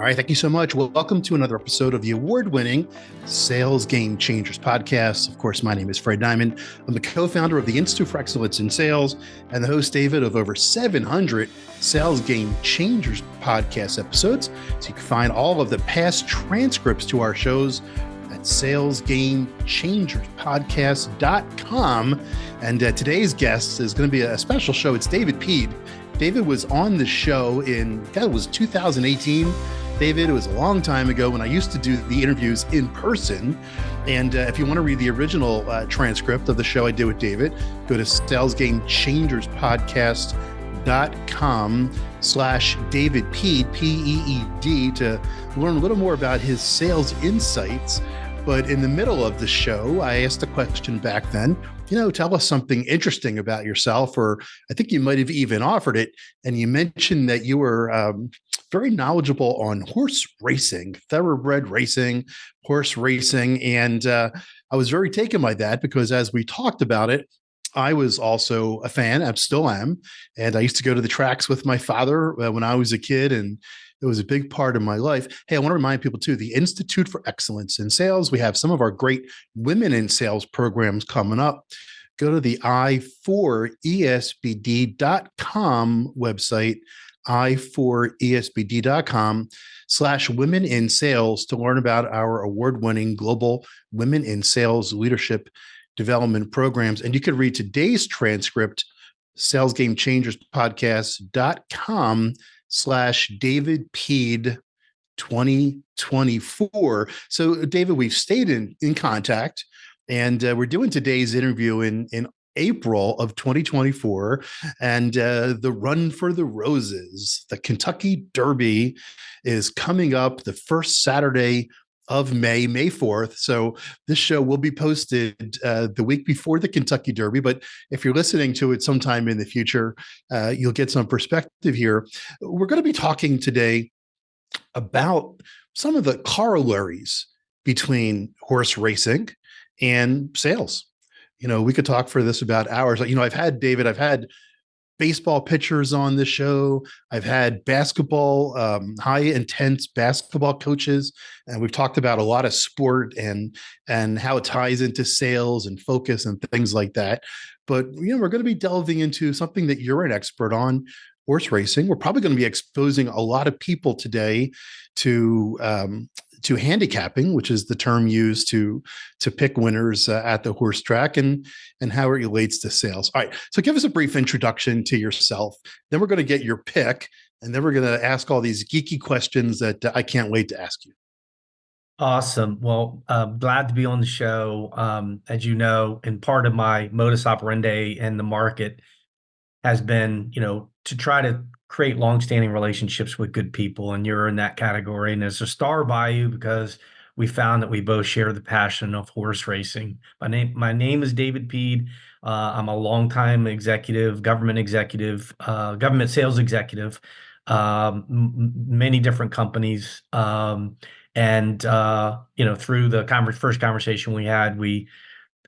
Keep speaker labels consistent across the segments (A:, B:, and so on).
A: All right, thank you so much. Well, welcome to another episode of the award-winning Sales Game Changers podcast. Of course, my name is Fred Diamond. I'm the co-founder of the Institute for Excellence in Sales and the host, David, of over 700 Sales Game Changers podcast episodes. So you can find all of the past transcripts to our shows at salesgamechangerspodcast.com. And today's guest is going to be a special show. It's David Peed. David was on the show it was 2018. David, it was a long time ago when I used to do the interviews in person. And if you want to read the original transcript of the show I did with David, go to salesgamechangerspodcast.com/David Peed, P-E-E-D, to learn a little more about his sales insights. But in the middle of the show, I asked a question back then, tell us something interesting about yourself, or I think you might have even offered it. And you mentioned that you were very knowledgeable on horse racing, thoroughbred racing, horse racing. And I was very taken by that because as we talked about it, I was also a fan. I still am. And I used to go to the tracks with my father when I was a kid, and it was a big part of my life. Hey, I want to remind people too, the Institute for Excellence in Sales, we have some of our great women in sales programs coming up. Go to the i4esbd.com website, i4esbd.com/women in sales to learn about our award-winning global women in sales leadership development programs. And you could read today's transcript, salesgamechangers.com/David Peed 2024. So David, we've stayed in contact, and we're doing today's interview in April of 2024, and the Run for the Roses, the Kentucky Derby, is coming up the first Saturday of May 4th. So this show will be posted the week before the Kentucky Derby. But if you're listening to it sometime in the future, you'll get some perspective here. We're going to be talking today about some of the corollaries between horse racing and sales. We could talk for this about hours. I've had baseball pitchers on the show. I've had basketball, high intense basketball coaches, and we've talked about a lot of sport and how it ties into sales and focus and things like that. But we're going to be delving into something that you're an expert on, horse racing. We're probably going to be exposing a lot of people today to handicapping, which is the term used to pick winners at the horse track, and how it relates to sales. All right, so give us a brief introduction to yourself. Then we're going to get your pick, and then we're going to ask all these geeky questions that I can't wait to ask you.
B: Awesome. Well, glad to be on the show. As you know, and part of my modus operandi in the market has been, to try to create longstanding relationships with good people, and you're in that category. And there's a star by you because we found that we both share the passion of horse racing. My name is David Peed. I'm a longtime government sales executive, many different companies. Through the first conversation we had, we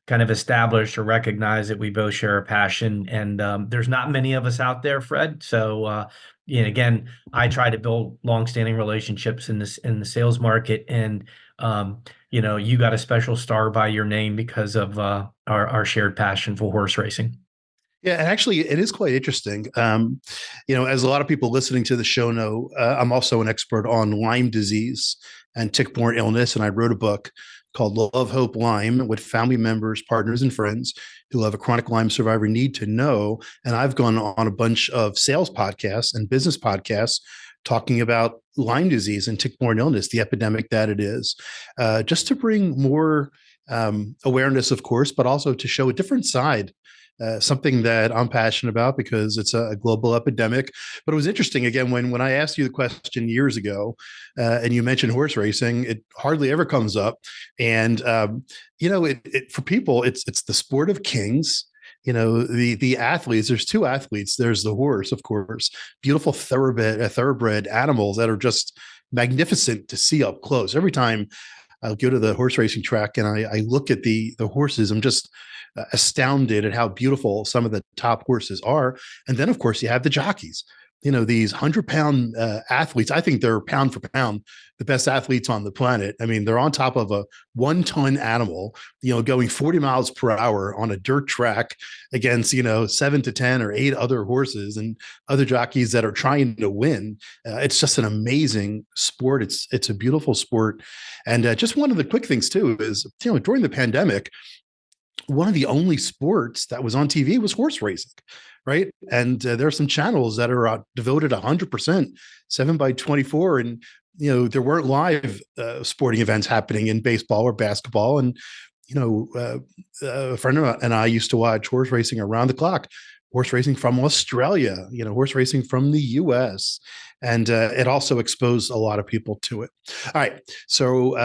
B: kind of established or recognized that we both share a passion, and there's not many of us out there, Fred. So, again, I try to build longstanding relationships in the sales market, and you got a special star by your name because of our shared passion for horse racing.
A: Yeah, and actually, it is quite interesting. As a lot of people listening to the show know, I'm also an expert on Lyme disease and tick-borne illness, and I wrote a book called Love, Hope, Lyme, what family members, partners, and friends who have a chronic Lyme survivor need to know. And I've gone on a bunch of sales podcasts and business podcasts talking about Lyme disease and tick-borne illness, the epidemic that it is, just to bring more awareness, of course, but also to show a different side. Something that I'm passionate about because it's a global epidemic. But it was interesting, again, when I asked you the question years ago, and you mentioned horse racing, it hardly ever comes up. And for people, it's the sport of kings. The athletes. There's two athletes. There's the horse, of course, beautiful thoroughbred animals that are just magnificent to see up close. Every time I'll go to the horse racing track and I look at the horses, I'm just astounded at how beautiful some of the top horses are. And then, of course, you have the jockeys. these 100-pound athletes. I think they're pound for pound the best athletes on the planet. I mean, they're on top of a 1-ton animal, going 40 miles per hour on a dirt track against, 7 to 10 or 8 other horses and other jockeys that are trying to win. It's just an amazing sport. It's a beautiful sport. And just one of the quick things too is, during the pandemic, one of the only sports that was on TV was horse racing, right? And there are some channels that are devoted 100% 7 by 24, and there weren't live sporting events happening in baseball or basketball. And a friend of mine and I used to watch horse racing around the clock. Horse racing from Australia, horse racing from the U.S., and it also exposed a lot of people to it. All right, so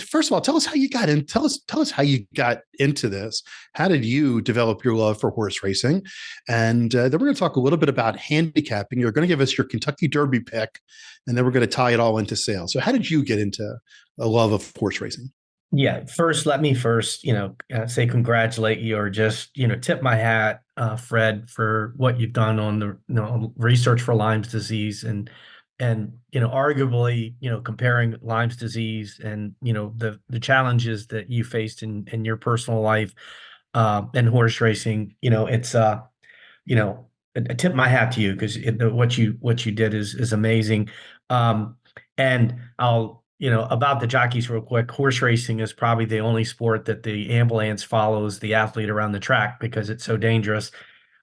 A: first of all, tell us how you got in. Tell us how you got into this. How did you develop your love for horse racing? And then we're going to talk a little bit about handicapping. You're going to give us your Kentucky Derby pick, and then we're going to tie it all into sales. So, how did you get into a love of horse racing?
B: Yeah, let me say congratulate you or just, tip my hat, Fred, for what you've done on the, research for Lyme's disease and, arguably, comparing Lyme's disease and, the challenges that you faced in your personal life, and horse racing. It's, I tip my hat to you because what you did is amazing. And I'll about the jockeys real quick. Horse racing is probably the only sport that the ambulance follows the athlete around the track because it's so dangerous.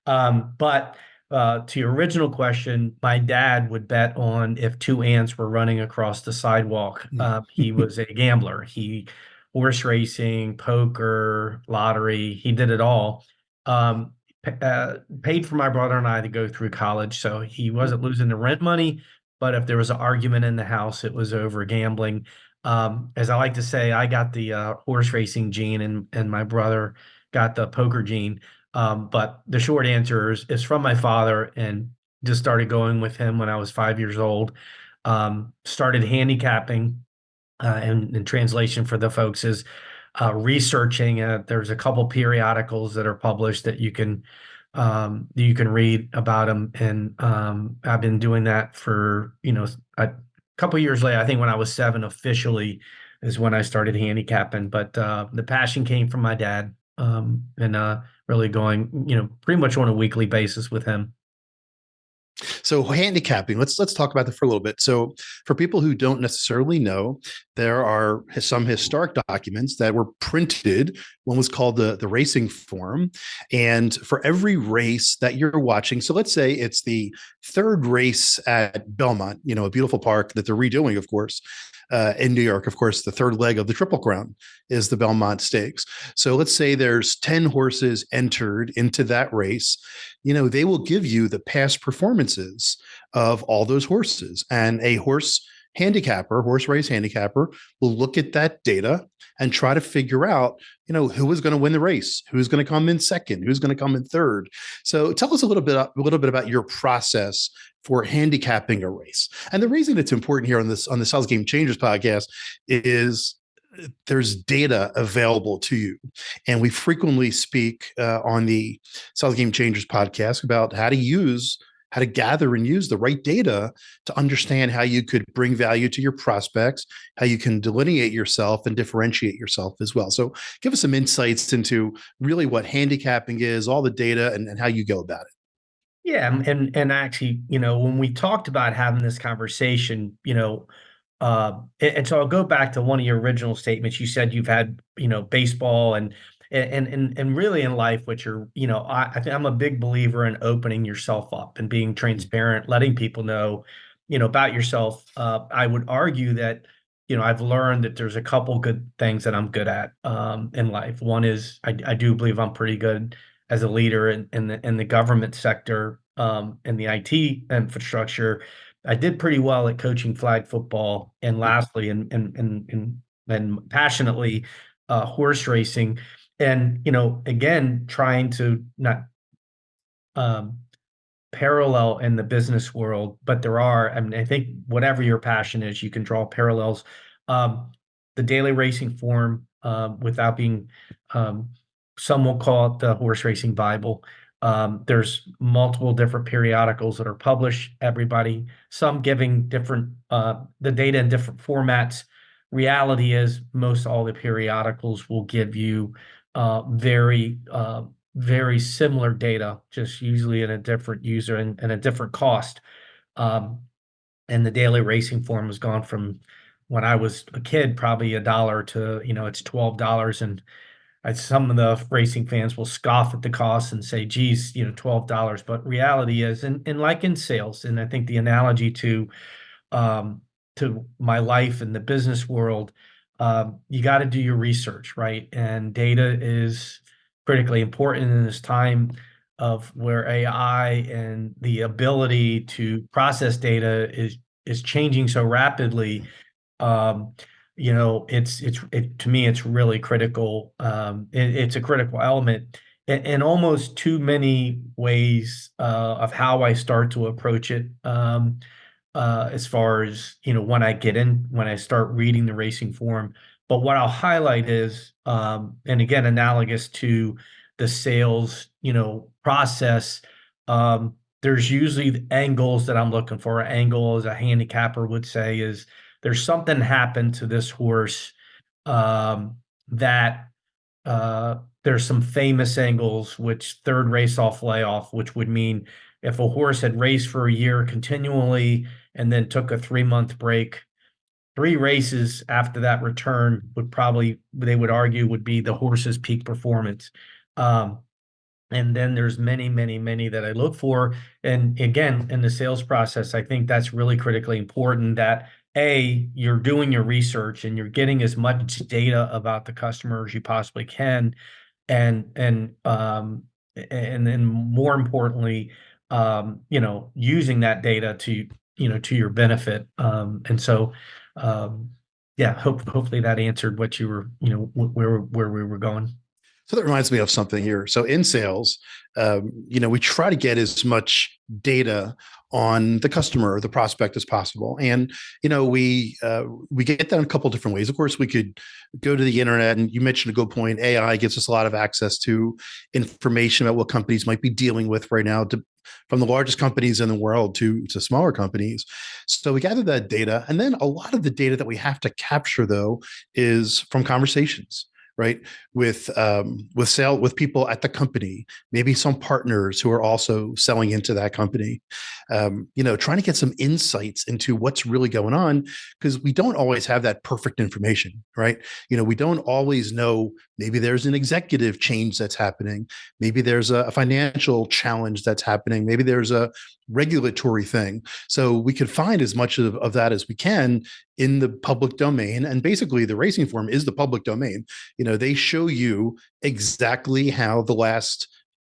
B: But to your original question, my dad would bet on if two ants were running across the sidewalk. He was a gambler. He horse racing, poker, lottery. He did it all. Um, Paid for my brother and I to go through college, so he wasn't losing the rent money. But if there was an argument in the house, it was over gambling. As I like to say, I got the horse racing gene, and my brother got the poker gene. But the short answer is from my father, and just started going with him when I was 5 years old. Started handicapping, and in translation for the folks is researching. There's a couple periodicals that are published that you can read about them, and I've been doing that for a couple years later. I think when I was 7 officially is when I started handicapping, but the passion came from my dad, and really going pretty much on a weekly basis with him.
A: So handicapping, let's talk about that for a little bit. So for people who don't necessarily know, there are some historic documents that were printed. One was called the racing form. And for every race that you're watching, so let's say it's the third race at Belmont, a beautiful park that they're redoing, of course, in New York. Of course, the third leg of the Triple Crown is the Belmont Stakes. So let's say there's 10 horses entered into that race. They will give you the past performances of all those horses. And a horse race handicapper will look at that data and try to figure out, who is going to win the race, who's going to come in second, who's going to come in third. So tell us a little bit about your process for handicapping a race. And the reason it's important here on the Sales Game Changers podcast is there's data available to you. And we frequently speak on the Sales Game Changers podcast about how to gather and use the right data to understand how you could bring value to your prospects, how you can delineate yourself and differentiate yourself as well. So give us some insights into really what handicapping is, all the data, and how you go about it.
B: Yeah, and actually, when we talked about having this conversation, and so I'll go back to one of your original statements. You said you've had, baseball and really in life, which are, I think I'm a big believer in opening yourself up and being transparent, letting people know, about yourself. I would argue that, I've learned that there's a couple good things that I'm good at in life. One is I do believe I'm pretty good as a leader in the government sector, in the IT infrastructure. I did pretty well at coaching flag football, and lastly, and passionately, horse racing, and again, trying to not um, parallel in the business world, but there are. I mean, I think whatever your passion is, you can draw parallels. Um, the daily racing form, without being, um, some will call it the horse racing Bible. There's multiple different periodicals that are published, everybody, some giving different the data in different formats. Reality is most all the periodicals will give you very similar data, just usually in a different user and a different cost. Um, and the daily racing form has gone from when I was a kid, probably $1 to, it's $12. And some of the racing fans will scoff at the cost and say, geez, $12. But reality is, and like in sales, and I think the analogy um, to my life in the business world, you got to do your research, right? And data is critically important in this time of where AI and the ability to process data is changing so rapidly. um, to me, it's really critical. It's a critical element in almost too many ways of how I start to approach it. As far as when I start reading the racing form. But what I'll highlight is, and again, analogous to the sales, process. There's usually the angles that I'm looking for. An angle, as a handicapper would say, is there's something happened to this horse that there's some famous angles, which third race off layoff, which would mean if a horse had raced for a year continually and then took a 3-month break, 3 races after that return would probably, they would argue, would be the horse's peak performance. Um, and then there's many, many, many that I look for. And again, in the sales process, I think that's really critically important that you're doing your research and you're getting as much data about the customer as you possibly can. And then more importantly, using that data to your benefit. And so, yeah, hopefully that answered what you were, where we were going.
A: So that reminds me of something here. So in sales, we try to get as much data on the customer or the prospect as possible, and we get that in a couple of different ways. Of course, we could go to the internet, and you mentioned a good point. AI gives us a lot of access to information about what companies might be dealing with right now, from the largest companies in the world to smaller companies. So we gather that data, and then a lot of the data that we have to capture, though, is from conversations, right? With people at the company, maybe some partners who are also selling into that company. Trying to get some insights into what's really going on, because we don't always have that perfect information, right? We don't always know. Maybe there's an executive change that's happening. Maybe there's a financial challenge that's happening. Maybe there's a regulatory thing. So we could find as much of that as we can in the public domain. And basically, the racing form is the public domain. They show you exactly how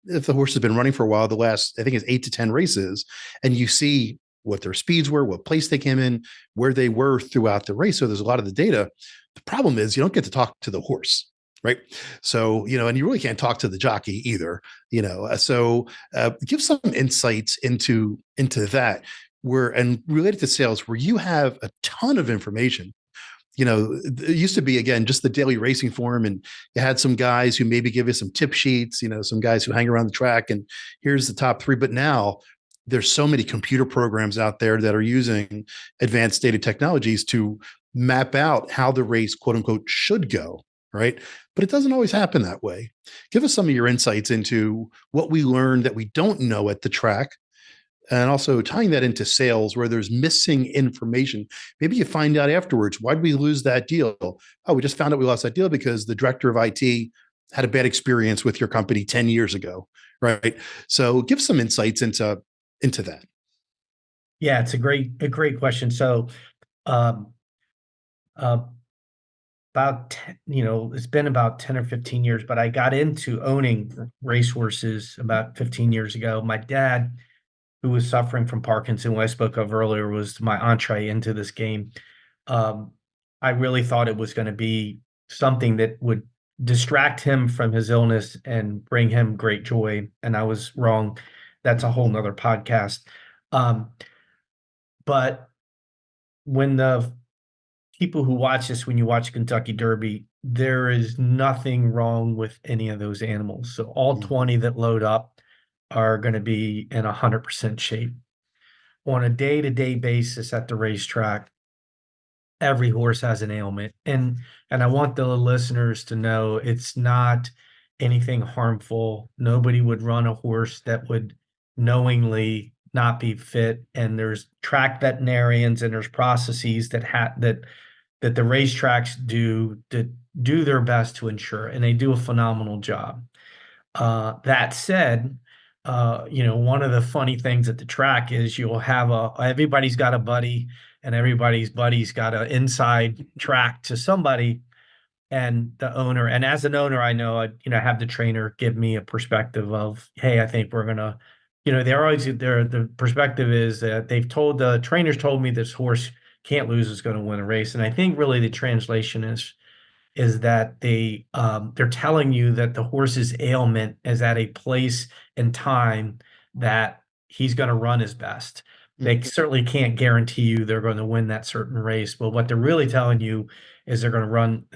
A: if the horse has been running for a while, the last, I think, is 8 to 10 races, and you see what their speeds were, what place they came in, where they were throughout the race. So there's a lot of the data. The problem is you don't get to talk to the horse, right? So, and you really can't talk to the jockey either, give some insights into that, and related to sales, where you have a ton of information. It used to be, again, just the daily racing form, and you had some guys who maybe give you some tip sheets, some guys who hang around the track, and here's the top 3. But now there's so many computer programs out there that are using advanced data technologies to map out how the race, quote unquote, should go, right? But it doesn't always happen that way. Give us some of your insights into what we learned that we don't know at the track, and also tying that into sales where there's missing information. Maybe you find out afterwards, why did we lose that deal? Oh, we just found out we lost that deal because the director of IT had a bad experience with your company 10 years ago, right? So give some insights into that.
B: Yeah, it's a great question. So, um, uh, it's been about 10 or 15 years, but I got into owning racehorses about 15 years ago. My dad, who was suffering from Parkinson, who I spoke of earlier, was my entree into this game. Um, I really thought it was going to be something that would distract him from his illness and bring him great joy. And I was wrong. That's a whole nother podcast. Um, but when the people who watch this, when you watch Kentucky Derby, there is nothing wrong with any of those animals. So all 20 that load up, are going to be in 100% shape. On a day-to-day basis at the racetrack, every horse has an ailment. And I want the listeners to know it's not anything harmful. Nobody would run a horse that would knowingly not be fit. And there's track veterinarians and there's processes that the racetracks do to do their best to ensure, and they do a phenomenal job. That said, one of the funny things at the track is you'll have everybody's got a buddy, and everybody's buddy's got an inside track to somebody, and the owner. And as an owner, I know have the trainer give me a perspective of, hey, I think we're gonna, they're always the perspective is that the trainers told me this horse can't lose, is going to win a race, and I think really the translation is that they're telling you that the horse's ailment is at a place and time that he's going to run his best. They certainly can't guarantee you they're going to win that certain race, but what they're really telling you is they're going to run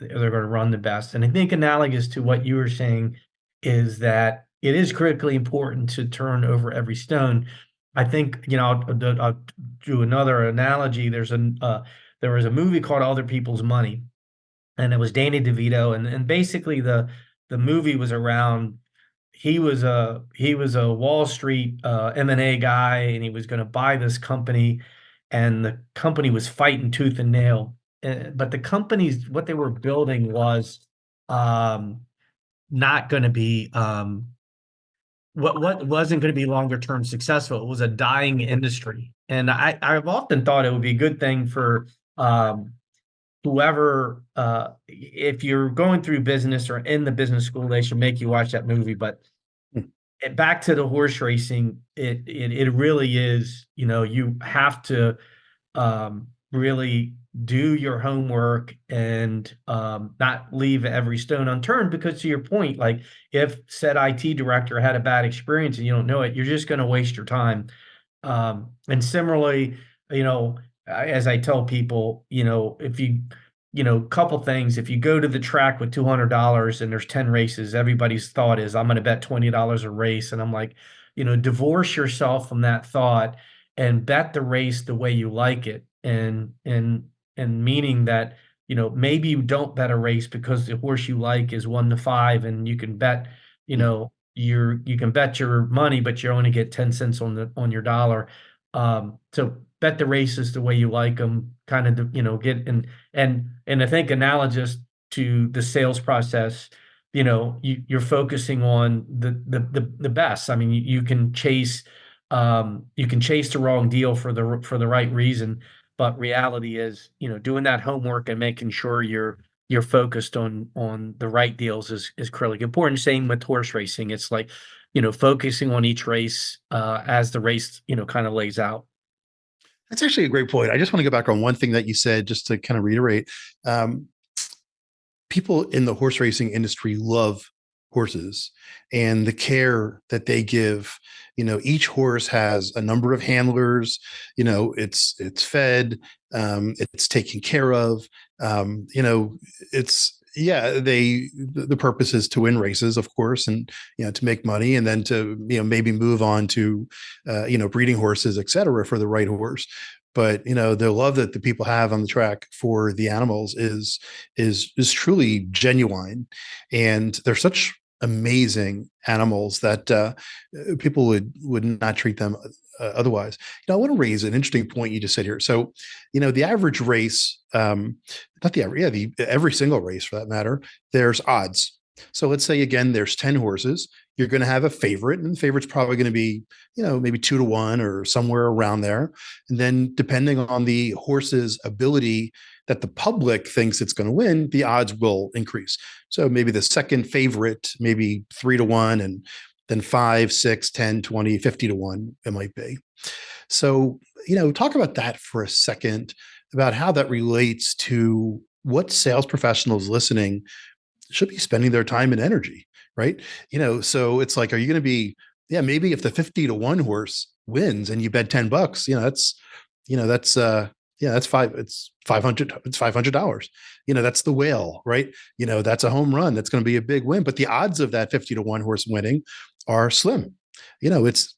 B: the best. And I think analogous to what you were saying is that it is critically important to turn over every stone. I think, I'll do another analogy. There was a movie called Other People's Money, and it was Danny DeVito, and basically the movie was around, he was a Wall Street M&A guy, and he was going to buy this company, and the company was fighting tooth and nail. But the companies, what they were building was um, not going to be what wasn't going to be longer term successful. It was a dying industry, and I've often thought it would be a good thing for whoever, if you're going through business or in the business school, they should make you watch that movie. But back to the horse racing, it really is, you have to really do your homework and not leave every stone unturned, because to your point, like if said IT director had a bad experience and you don't know it, you're just going to waste your time. And similarly, as I tell people, if couple things, if you go to the track with $200 and there's 10 races, everybody's thought is, I'm going to bet $20 a race. And I'm like, divorce yourself from that thought and bet the race the way you like it. And meaning that, maybe you don't bet a race because the horse you like is 1 to 5, and you can bet, you can bet your money, but you only get 10 cents on your dollar. So bet the races the way you like them, kind of, get and I think analogous to the sales process, you're focusing on the best. I mean, you can chase the wrong deal for the right reason, but reality is, doing that homework and making sure you're focused on the right deals is critically important. Same with horse racing. It's like, focusing on each race as the race, kind of lays out.
A: That's actually a great point. I just want to go back on one thing that you said, just to kind of reiterate. Um, People in the horse racing industry love horses and the care that they give. Each horse has a number of handlers. It's fed, it's taken care of. It's yeah, the purpose is to win races, of course, and to make money, and then to maybe move on to breeding horses, et cetera, for the right horse. But the love that the people have on the track for the animals is truly genuine, and they're such amazing animals that people would not treat them otherwise. I want to raise an interesting point you just said here. So, the average race, not the average, yeah, every single race for that matter, there's odds. So let's say again, there's 10 horses. You're going to have a favorite, and the favorite's probably going to be, maybe 2 to 1 or somewhere around there. And then depending on the horse's ability that the public thinks it's going to win, the odds will increase. So maybe the second favorite, maybe 3 to 1, and then 5, 6, 10, 20, 50 to 1, it might be. So, talk about that for a second, about how that relates to what sales professionals listening should be spending their time and energy, right? So it's like, are you going to be, yeah, maybe if the 50 to 1 horse wins and you bet $10, that's it's 500, it's $500. That's the whale, right? That's a home run. That's going to be a big win. But the odds of that 50 to 1 horse winning are slim. It's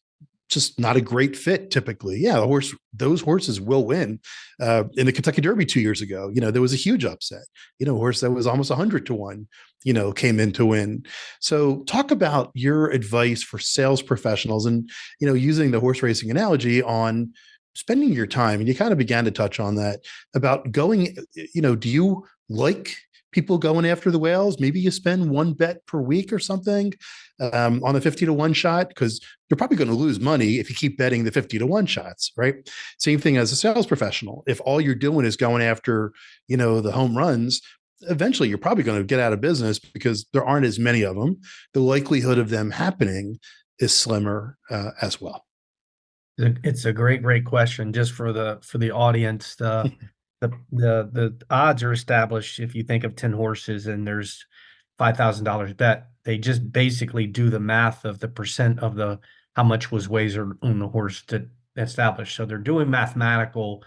A: just not a great fit typically. Yeah, those horses will win. In the Kentucky Derby 2 years ago, there was a huge upset. A horse that was almost 100 to 1, came in to win. So talk about your advice for sales professionals and, using the horse racing analogy on spending your time. And you kind of began to touch on that about going, do you like people going after the whales? Maybe you spend one bet per week or something on a 50 to 1 shot, because you're probably going to lose money if you keep betting the 50 to 1 shots, right? Same thing as a sales professional. If all you're doing is going after, the home runs, eventually you're probably going to get out of business because there aren't as many of them. The likelihood of them happening is slimmer as well.
B: It's a great question. Just for the audience, the odds are established. If you think of 10 horses and there's $5,000 bet, they just basically do the math of the percent of the how much was wagered on the horse to establish. So they're doing mathematical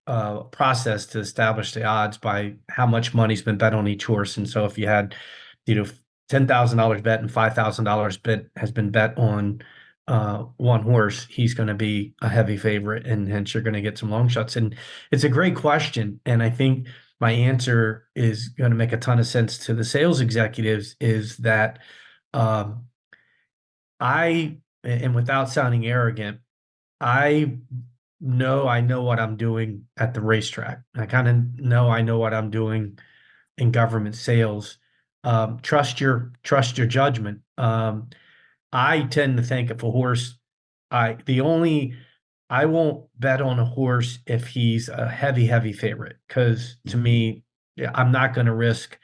B: process to establish the odds by how much money's been bet on each horse. And so if you had, $10,000 bet and $5,000 bet has been bet on one horse, he's going to be a heavy favorite, and hence you're going to get some long shots. And it's a great question, and I think my answer is going to make a ton of sense to the sales executives. Is that um, and without sounding arrogant, I know what I'm doing at the racetrack. I kind of know I know what I'm doing in government sales. Trust your judgment. I tend to think if a horse, I won't bet on a horse if he's a heavy favorite, because to me, yeah, I'm not going to risk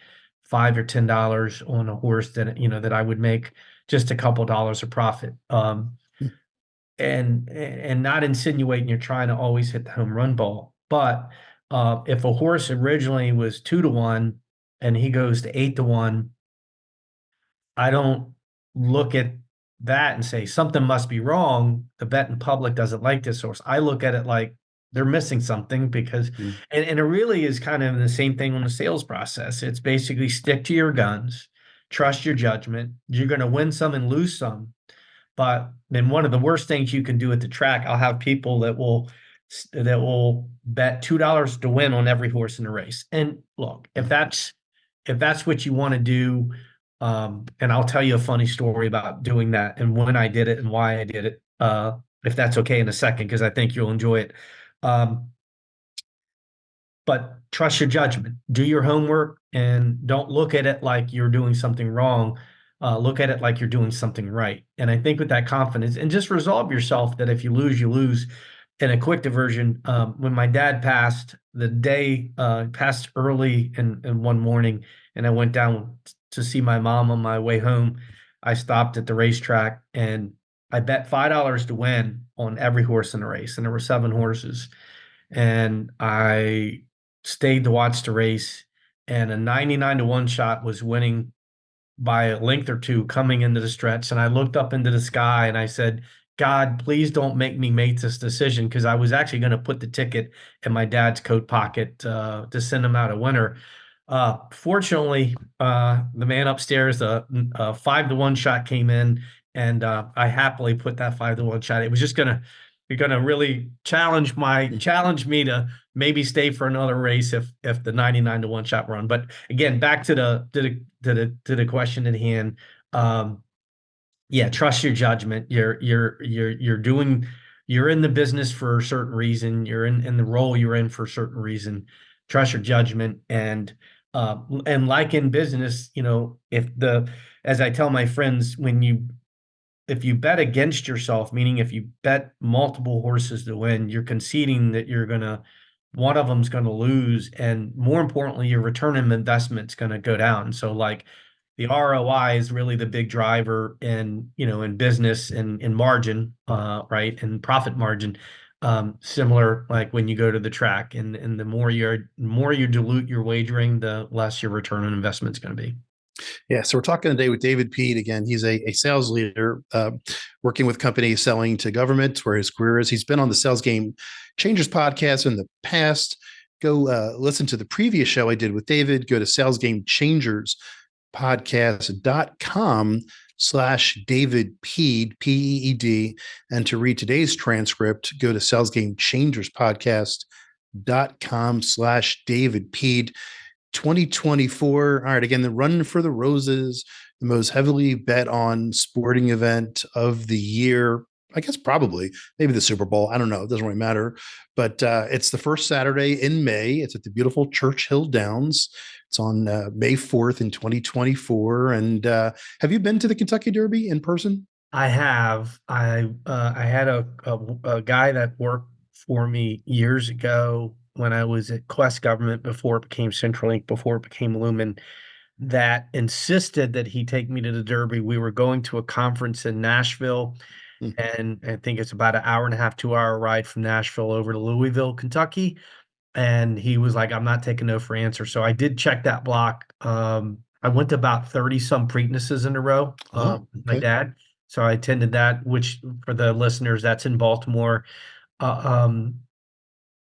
B: $5 or $10 on a horse that I would make just a couple dollars of profit. And not insinuating you're trying to always hit the home run ball, but if a horse originally was 2 to 1 and he goes to 8 to 1, I don't look at that and say something must be wrong. The betting public doesn't like this horse. I look at it like they're missing something, because
A: Mm.
B: and it really is kind of the same thing on the sales process. It's basically stick to your guns, trust your judgment. You're going to win some and lose some. But then one of the worst things you can do at the track, I'll have people that will bet $2 to win on every horse in the race. And look, if that's what you want to do, and I'll tell you a funny story about doing that and when I did it and why I did it, if that's okay in a second, because I think you'll enjoy it. Um, but trust your judgment, do your homework, and don't look at it like you're doing something wrong. Look at it like you're doing something right. And I think with that confidence, and just resolve yourself that if you lose, you lose. In a quick diversion, when my dad passed, the day passed early and one morning, and I went down to see my mom on my way home. I stopped at the racetrack and I bet $5 to win on every horse in the race, and there were 7 horses. And I stayed to watch the race, and a 99 to 1 shot was winning by a length or two coming into the stretch. And I looked up into the sky and I said, God, please don't make me make this decision, because I was actually going to put the ticket in my dad's coat pocket to send him out a winner. Fortunately, the man upstairs, a 5 to 1 shot came in, and I happily put that 5 to 1 shot. It was just gonna really challenge me to maybe stay for another race if the 99 to 1 shot run. But again, back to the question at hand. Yeah, trust your judgment. You're in the business for a certain reason. You're in the role you're in for a certain reason. Trust your judgment. And like in business, as I tell my friends, if you bet against yourself, meaning if you bet multiple horses to win, you're conceding that one of them's gonna lose, and more importantly, your return on investment's gonna go down. So like the ROI is really the big driver in business and in margin, right, and profit margin. Similar like when you go to the track, and the more you dilute your wagering, the less your return on investment is going to be.
A: Yeah, so we're talking today with David Pete. Again, he's a sales leader working with companies selling to government, where his career is. He's been on the Sales Game Changers podcast in the past. Go listen to the previous show I did with David. Go to salesgamechangerspodcast.com. salesgamechangerspodcast.com/David Peed, P-E-E-D. And to read today's transcript, go to salesgamechangerspodcast.com/David Peed. 2024. All right, again, the Run for the Roses, the most heavily bet on sporting event of the year. I guess probably maybe the Super Bowl. I don't know. It doesn't really matter. But it's the first Saturday in May. It's at the beautiful Churchill Downs. It's on May 4th in 2024. And have you been to the Kentucky Derby in person?
B: I have. I had a guy that worked for me years ago when I was at Quest Government before it became CenturyLink, before it became Lumen, that insisted that he take me to the Derby. We were going to a conference in Nashville,
A: Hmm.
B: and I think it's about an hour and a half, 2 hour ride from Nashville over to Louisville, Kentucky. And he was like, I'm not taking no for answer. So I did check that block. I went to about 30 some Preaknesses in a row,
A: Oh,
B: with my
A: okay.
B: dad. So I attended that, which for the listeners, that's in Baltimore. Uh, um,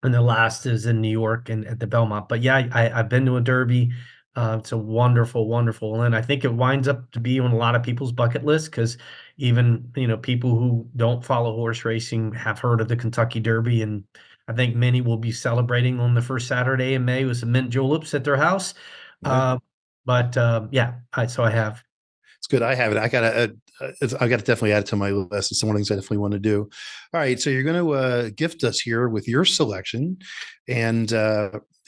B: and the last is in New York and at the Belmont. But yeah, I've been to a Derby. It's a wonderful, wonderful, and I think it winds up to be on a lot of people's bucket list because even people who don't follow horse racing have heard of the Kentucky Derby, and I think many will be celebrating on the first Saturday in May with some mint juleps at their house.
A: Yeah.
B: Uh, but yeah, so I have.
A: It's good. I have it. I got to definitely add it to my list. It's one of the things I definitely want to do. All right. So you're going to gift us here with your selection. And,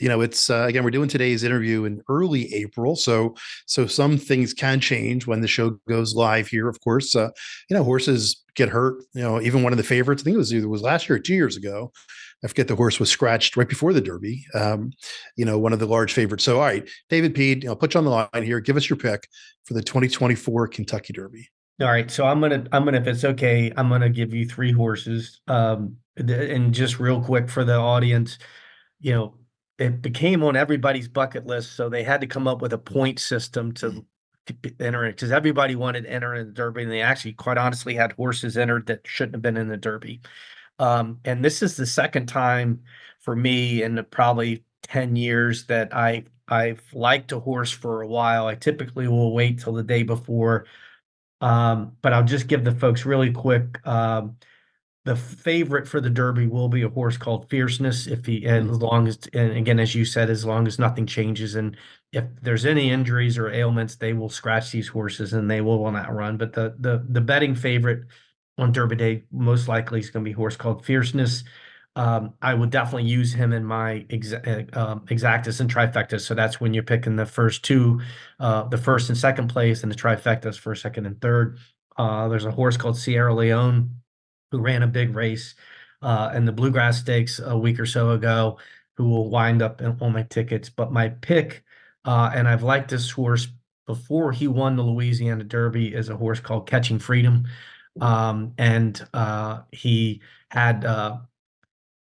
A: it's, again, we're doing today's interview in early April. So some things can change when the show goes live here. Of course, horses get hurt. Even one of the favorites, I think it was last year or 2 years ago. I forget, the horse was scratched right before the Derby. One of the large favorites. So, all right, David Peed, I'll put you on the line here. Give us your pick for the 2024 Kentucky Derby.
B: All right, so I'm gonna, if it's okay, I'm gonna give you three horses. And just real quick for the audience, you know, it became on everybody's bucket list, so they had to come up with a point system to enter it because everybody wanted to enter in the Derby, and they actually, quite honestly, had horses entered that shouldn't have been in the Derby. And this is the second time for me in probably 10 years that I've liked a horse for a while. I typically will wait till the day before, but I'll just give the folks really quick. The favorite for the Derby will be a horse called Fierceness. If he, as
A: Mm.
B: long as, and again, as you said, as long as nothing changes, and if there's any injuries or ailments, they will scratch these horses and they will not run. But the betting favorite on Derby Day most likely is going to be a horse called Fierceness. I would definitely use him in my exactus and trifectas. So that's when you're picking the first two, the first and second place, and the trifectas first, second, and third. There's a horse called Sierra Leone who ran a big race in the Bluegrass Stakes a week or so ago, who will wind up on my tickets. But my pick, and I've liked this horse before he won the Louisiana Derby, is a horse called Catching Freedom. And had uh,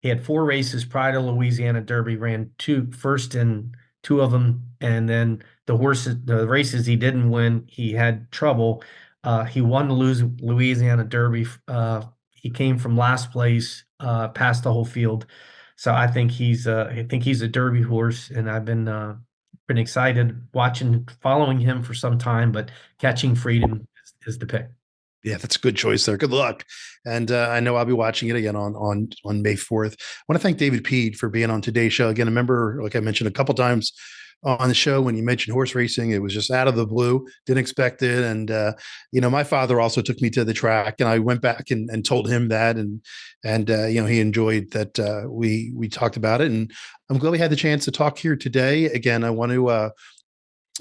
B: he had four races prior to Louisiana Derby, ran two first in two of them, and then the races he didn't win, he had trouble. He won the Louisiana Derby. He came from last place, past the whole field. So I think he's a Derby horse, and I've been excited watching, following him for some time. But Catching Freedom is the pick.
A: Yeah, that's a good choice there. Good luck. And I know I'll be watching it again on May 4th. I want to thank David Peed for being on today's show. Again, I remember, like I mentioned a couple times on the show, when you mentioned horse racing, it was just out of the blue, didn't expect it. And, my father also took me to the track, and I went back and told him that. And he enjoyed that we talked about it. And I'm glad we had the chance to talk here today. Again, I want to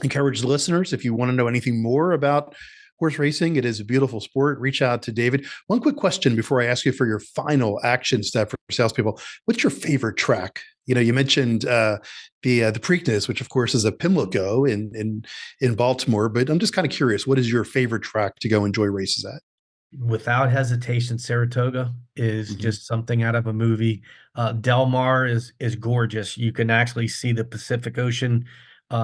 A: encourage the listeners, if you want to know anything more about horse racing, it is a beautiful sport. Reach out to David. One quick question before I ask you for your final action step for salespeople: what's your favorite track? You mentioned the Preakness, which of course is a Pimlico in Baltimore. But I'm just kind of curious, what is your favorite track to go enjoy races at?
B: Without hesitation, Saratoga is
A: Mm-hmm.
B: just something out of a movie. Del Mar is gorgeous. You can actually see the Pacific Ocean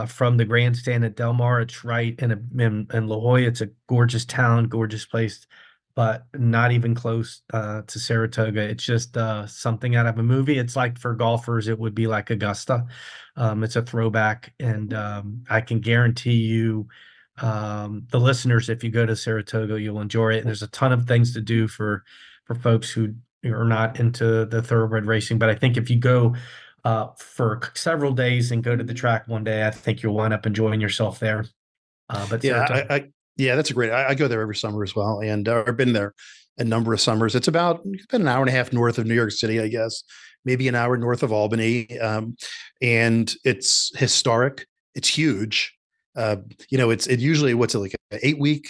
B: from the grandstand at Del Mar. It's right in La Jolla. It's a gorgeous town, gorgeous place, but not even close to Saratoga. It's just something out of a movie. It's like for golfers, it would be like Augusta. It's a throwback, and I can guarantee you the listeners, if you go to Saratoga, you'll enjoy it. And there's a ton of things to do for folks who are not into the thoroughbred racing. But I think if you go for several days and go to the track one day, I think you'll wind up enjoying yourself there. But
A: Yeah,
B: Saratoga,
A: yeah, that's a great. I go there every summer as well, and I've been there a number of summers. It's about an hour and a half north of New York City, I guess, maybe an hour north of Albany, and it's historic. It's huge. Uh, it usually what's it like an 8 week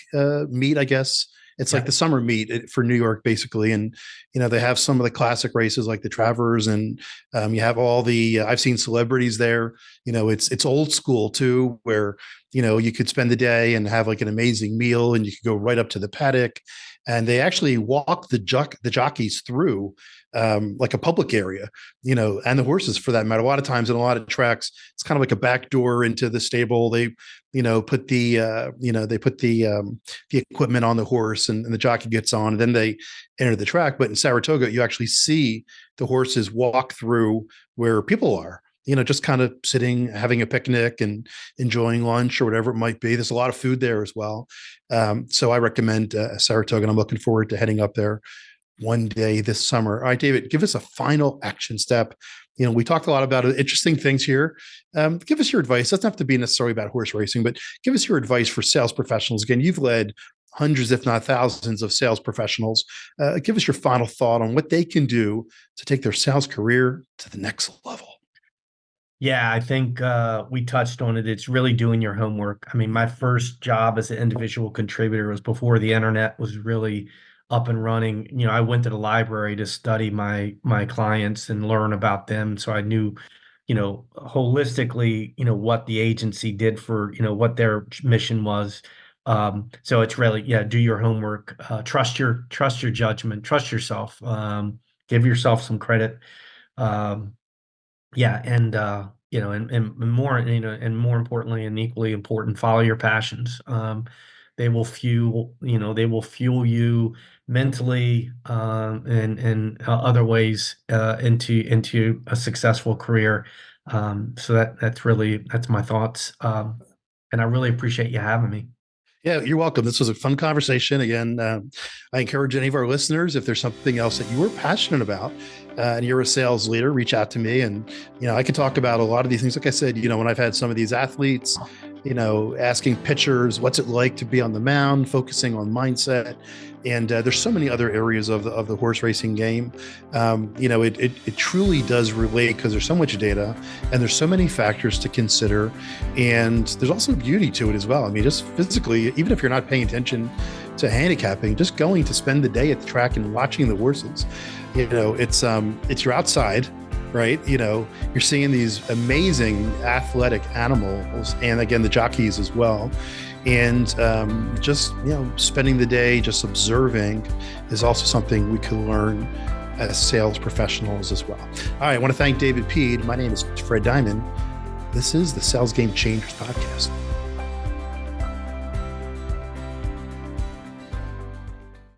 A: meet, I guess. It's like
B: yeah.
A: the summer meet for New York, basically, and they have some of the classic races like the Travers, and you have all the. I've seen celebrities there. It's old school too, where you could spend the day and have like an amazing meal, and you could go right up to the paddock, and they actually walk the jockeys through like a public area, and the horses for that matter. A lot of times in a lot of tracks, it's kind of like a back door into the stable. They put the equipment on the horse, and the jockey gets on, and then they enter the track. But in Saratoga, you actually see the horses walk through where people are, just kind of sitting, having a picnic and enjoying lunch or whatever it might be. There's a lot of food there as well. So I recommend Saratoga, and I'm looking forward to heading up there one day this summer. All right, David, give us a final action step. We talked a lot about interesting things here. Give us your advice. It doesn't have to be necessarily about horse racing, but give us your advice for sales professionals. Again, you've led hundreds, if not thousands, of sales professionals. Give us your final thought on what they can do to take their sales career to the next level.
B: Yeah, I think we touched on it. It's really doing your homework. I mean, my first job as an individual contributor was before the internet was really up and running. I went to the library to study my clients and learn about them, so I knew, holistically, what the agency did for, what their mission was. So it's really, yeah, do your homework, trust your judgment, trust yourself, give yourself some credit. Um, yeah, and more, and more importantly, and equally important, follow your passions. They will fuel you mentally, and other ways into a successful career. So that's my thoughts. And I really appreciate you having me.
A: Yeah, you're welcome. This was a fun conversation. Again, I encourage any of our listeners, if there's something else that you are passionate about and you're a sales leader, reach out to me. And, I can talk about a lot of these things. Like I said, when I've had some of these athletes, asking pitchers, what's it like to be on the mound, focusing on mindset. And there's so many other areas of the horse racing game. It truly does relate because there's so much data and there's so many factors to consider. And there's also beauty to it as well. I mean, just physically, even if you're not paying attention to handicapping, just going to spend the day at the track and watching the horses, it's you're outside, right? You're seeing these amazing athletic animals, and again, the jockeys as well. And just, spending the day just observing is also something we can learn as sales professionals as well. All right. I want to thank David Peed. My name is Fred Diamond. This is the Sales Game Changers podcast.